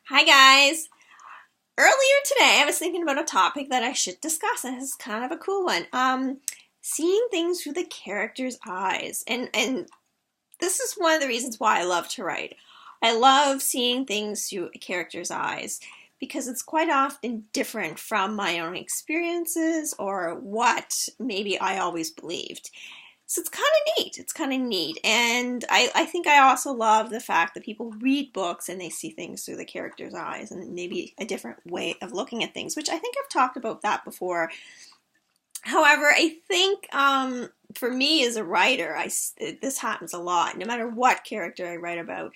Hi guys! Earlier today I was thinking about a topic that I should discuss, and this is kind of a cool one. Seeing things through the character's eyes. And this is one of the reasons why I love to write. I love seeing things through a character's eyes because it's quite often different from my own experiences or what maybe I always believed. So it's kind of neat. It's kind of neat. And I think I also love the fact that people read books and they see things through the character's eyes and maybe a different way of looking at things, which I think I've talked about that before. However, I think for me as a writer, this happens a lot, no matter what character I write about.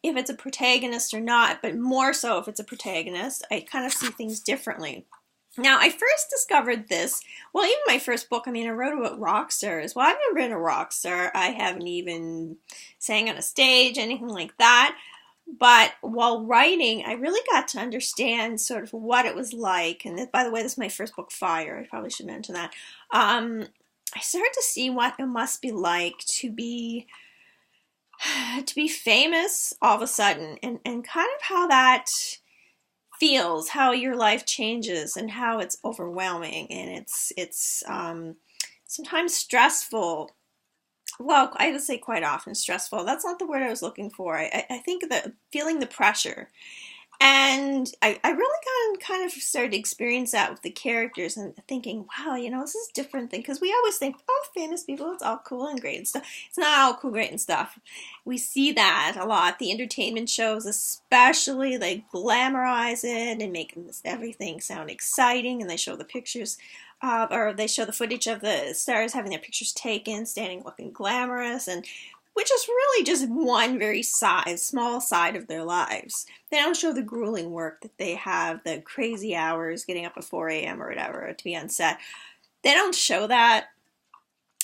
If it's a protagonist or not, but more so if it's a protagonist, I kind of see things differently. Now, I first discovered this, well, even my first book, I wrote about rock stars. Well, I've never been a rock star. I haven't even sang on a stage, anything like that. But while writing, I really got to understand sort of what it was like. And by the way, this is my first book, Fire. I probably should mention that. I started to see what it must be like to be famous all of a sudden, and kind of how that feels, how your life changes and how it's overwhelming, and it's sometimes stressful. Well, I would say quite often stressful. That's not the word I was looking for. I think that feeling the pressure. And I really kind of started to experience that with the characters and thinking, wow, this is different thing. Because we always think, oh, famous people, it's all cool and great and stuff. It's not all cool, great and stuff. We see that a lot. The entertainment shows especially, they glamorize it and make everything sound exciting. And they show the pictures, or they show the footage of the stars having their pictures taken, standing looking glamorous, and which is really just one very small side of their lives. They don't show the grueling work that they have, the crazy hours, getting up at 4 a.m. or whatever to be on set. They don't show that.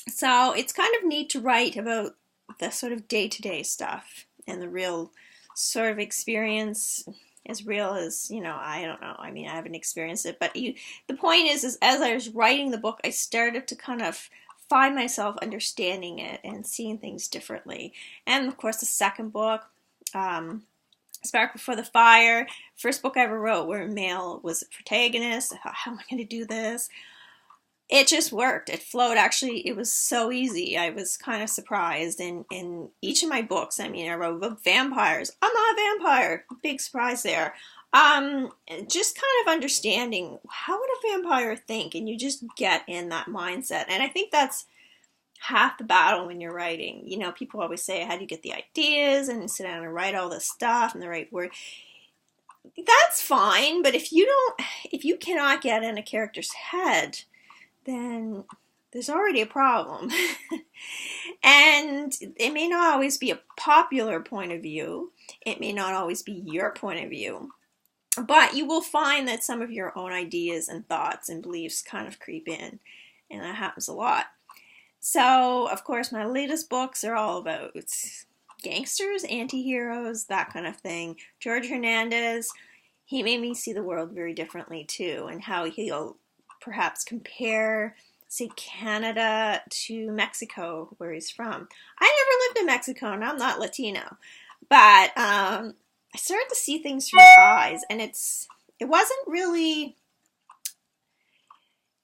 So it's kind of neat to write about the sort of day-to-day stuff and the real sort of experience, as real as, I don't know. I haven't experienced it. But the point is as I was writing the book, I started to kind of find myself understanding it and seeing things differently. And of course, the second book, Spark Before the Fire, first book I ever wrote where a male was a protagonist. I thought, how am I going to do this? It just worked. It flowed. Actually, it was so easy. I was kind of surprised. And in each of my books, I wrote about vampires. I'm not a vampire. Big surprise there. Just kind of understanding, how would a vampire think? And you just get in that mindset. And I think that's half the battle when you're writing. People always say, how do you get the ideas and sit down and write all this stuff and the right word? That's fine, but if you cannot get in a character's head, then there's already a problem. And it may not always be a popular point of view. It may not always be your point of view. But you will find that some of your own ideas and thoughts and beliefs kind of creep in. And that happens a lot. So, of course, my latest books are all about gangsters, anti-heroes, that kind of thing. George Hernandez, he made me see the world very differently too, and how he'll perhaps compare, say, Canada to Mexico, where he's from. I never lived in Mexico, and I'm not Latino. But I started to see things through his eyes, and it wasn't really...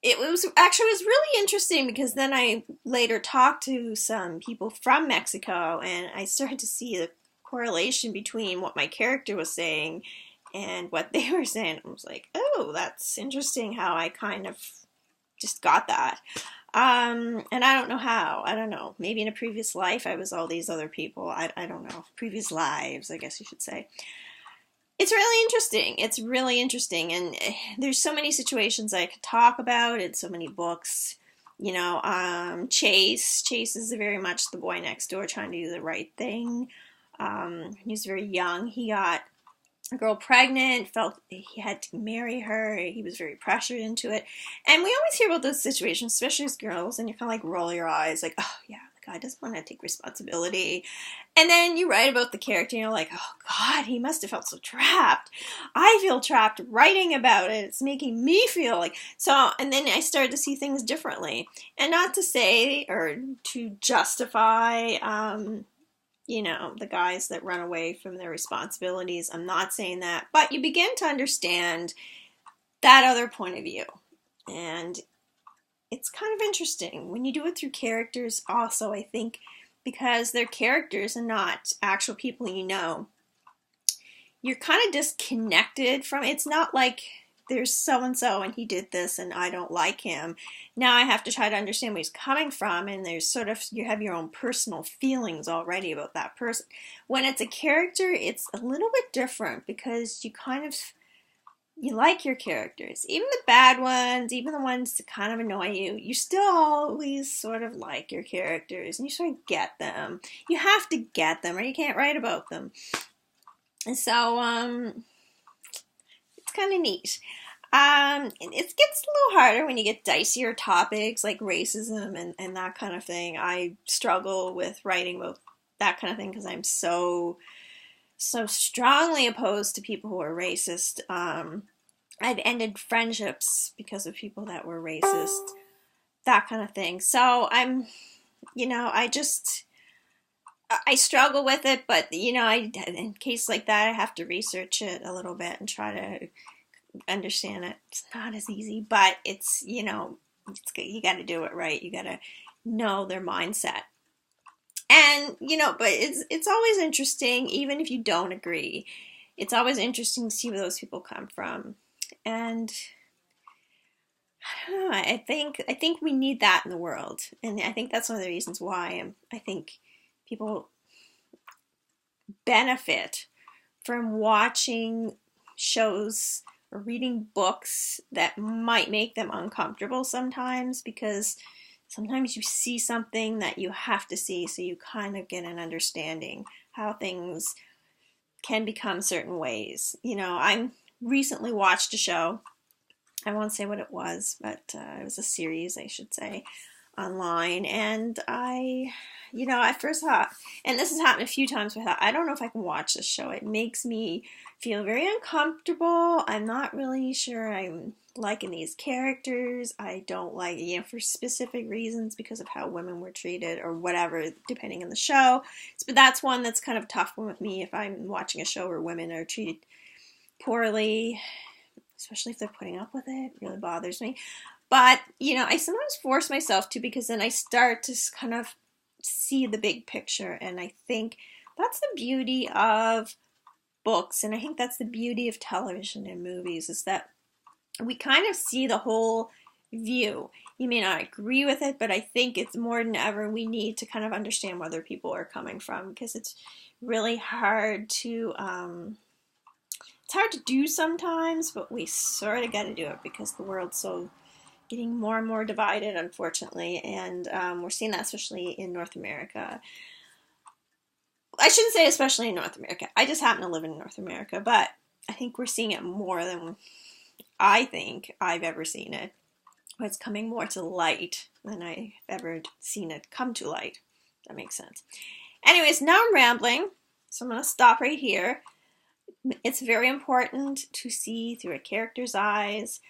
It was really interesting, because then I later talked to some people from Mexico, and I started to see the correlation between what my character was saying and what they were saying. I was like, oh, that's interesting how I kind of just got that. And I don't know how. I don't know. Maybe in a previous life I was all these other people. I don't know. Previous lives, I guess you should say. It's really interesting. It's really interesting. And there's so many situations I could talk about and so many books. Chase. Chase is very much the boy next door trying to do the right thing. He was very young. He got a girl pregnant, felt he had to marry her. He was very pressured into it. And we always hear about those situations, especially as girls, and you kind of like roll your eyes like, oh yeah, the guy doesn't want to take responsibility. And then you write about the character and you're like, oh God, he must have felt so trapped. I feel trapped writing about it. It's making me feel like... So, and then I started to see things differently. And not to say or to justify you know, the guys that run away from their responsibilities. I'm not saying that, but you begin to understand that other point of view. And it's kind of interesting when you do it through characters also, I think, because they're characters and not actual people you know. You're kind of disconnected from it. It's not like there's so and so and he did this and I don't like him. Now I have to try to understand where he's coming from, and there's sort of, you have your own personal feelings already about that person. When it's a character, it's a little bit different because you kind of, you like your characters, even the bad ones, even the ones that kind of annoy you. You still always sort of like your characters, and you sort of get them. You have to get them, or you can't write about them. And so, it's kind of neat. It gets a little harder when you get dicier topics like racism and that kind of thing. I struggle with writing about that kind of thing because I'm so strongly opposed to people who are racist. I've ended friendships because of people that were racist, that kind of thing. So I'm, you know, I struggle with it, but, you know, in case like that, I have to research it a little bit and try to understand it. It's not as easy, but it's, you know, you got to do it right. You got to know their mindset. And, you know, but it's always interesting, even if you don't agree. It's always interesting to see where those people come from. And I don't know, I think we need that in the world. And I think that's one of the reasons why I think people benefit from watching shows or reading books that might make them uncomfortable sometimes, because sometimes you see something that you have to see, so you kind of get an understanding how things can become certain ways. You know, I recently watched a show. I won't say what it was, but it was a series, I should say, online. And I, you know, at first thought, and this has happened a few times, where I thought, I don't know if I can watch this show. It makes me feel very uncomfortable. I'm not really sure I'm liking these characters. I don't like, you know, for specific reasons, because of how women were treated or whatever, depending on the show. But that's one that's kind of a tough one with me if I'm watching a show where women are treated poorly, especially if they're putting up with it. It really bothers me. But, you know, I sometimes force myself to, because then I start to kind of see the big picture. And I think that's the beauty of books, and I think that's the beauty of television and movies, is that we kind of see the whole view. You may not agree with it, but I think it's more than ever we need to kind of understand where other people are coming from, because it's really hard to do sometimes, but we sort of got to do it because the world's so getting more and more divided, unfortunately, and we're seeing that especially in North America. I shouldn't say especially in North America. I just happen to live in North America, but I think we're seeing it more than I think I've ever seen it. It's coming more to light than I've ever seen it come to light. That makes sense. Anyways, now I'm rambling, so I'm going to stop right here. It's very important to see through a character's eyes.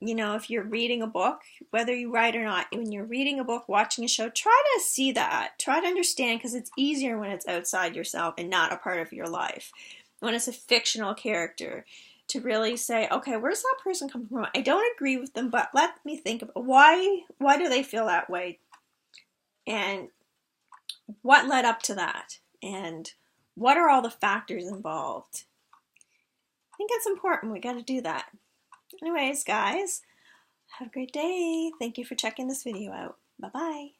You know, if you're reading a book, whether you write or not, when you're reading a book, watching a show, try to see that. Try to understand, because it's easier when it's outside yourself and not a part of your life. When it's a fictional character, to really say, okay, where's that person come from? I don't agree with them, but let me think about why do they feel that way? And what led up to that? And what are all the factors involved? I think it's important. We got to do that. Anyways, guys, have a great day. Thank you for checking this video out. Bye-bye.